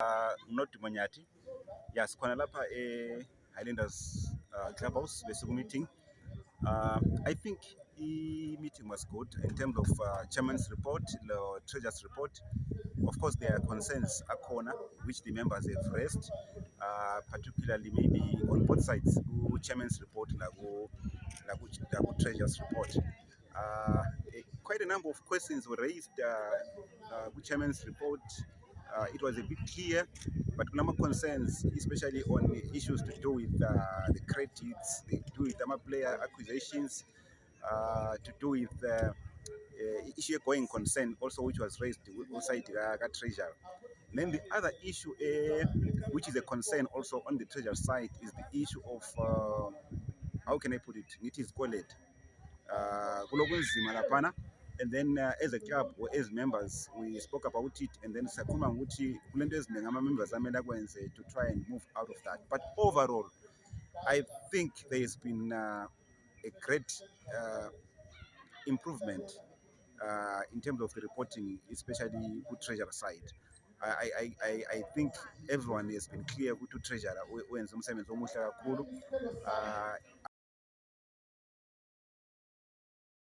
Not Monyati. Yes, khona lapha Highlanders Clubhouse besiku meeting. I think meeting was good in terms of chairman's report, the treasurer's report. Of course, there are concerns akhona which the members have raised, particularly maybe on both sides, chairman's report like treasurer's report. Quite a number of questions were raised with chairman's report. It was a bit clear, but number concerns, especially on the issues to do with the credits, to do with player acquisitions, to do with issue going concern also, which was raised outside the treasurer. Then the other issue, which is a concern also on the treasurer side, is the issue of how can I put it? It is called kulokunzima laphana. And then as a club or as members, we spoke about it, and then sakhuluma ukuthi kulento eziningi ama-members amele akwenze to try and move out of that. But overall, I think there has been a great improvement in terms of the reporting, especially with treasurer side. I think everyone has been clear with treasurer wenza umsebenzi omuhle kakhulu.